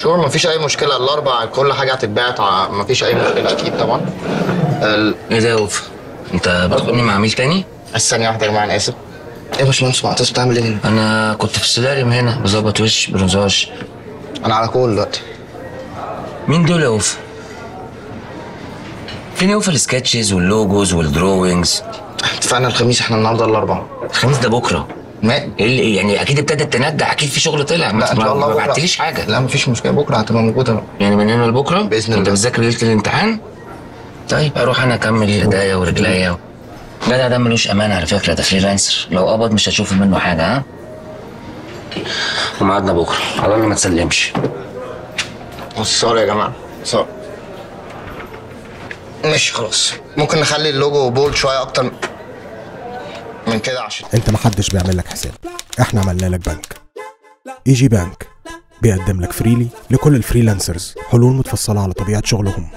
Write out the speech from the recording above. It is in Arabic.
شور مفيش اي مشكله، الاربع كل حاجه هتتباعت، مفيش اي مشكله اكيد طبعا. ايه ده يا وف؟ انت بتاخدني مع عميل تاني؟ ثانيه واحده يا جماعه، انا اسف. ايه يا باشمهندس معتز بتعمل ايه هنا؟ انا كنت في السلالم هنا بظبط وش برونزاج. انا على كول دلوقتي. مين دول يا وف؟ فين يا وف السكتشز واللوجوز والدروينجز؟ اتفقنا الخميس، احنا النهارده الاربعاء. الخميس ده بكره. ما ايه اللي يعني اكيد ابتدت تنجح، اكيد في شغل طلع. لا ان شاء الله ما بكره. بعتليش حاجه. لا مفيش مشكله، بكره هتبقى موجوده يعني من هنا لبكره باذن الله. انت بتذاكر ليله الامتحان؟ طيب اروح انا اكمل ايديا ورجليا. جدع ده ملوش امان على فكره، ده فريلانسر، لو قبض مش هتشوف منه حاجه. ها؟ وميعادنا بكره، على الله ما تسلمش. سوري يا جماعه، سوري. ماشي خلاص، ممكن نخلي اللوجو بولد شويه اكتر من كده عشان انت محدش بيعمل لك حساب، احنا عملنا لك بنك. ايجي بانك بيقدم لك فريلي لكل الفريلانسرز حلول متفصله على طبيعه شغلهم.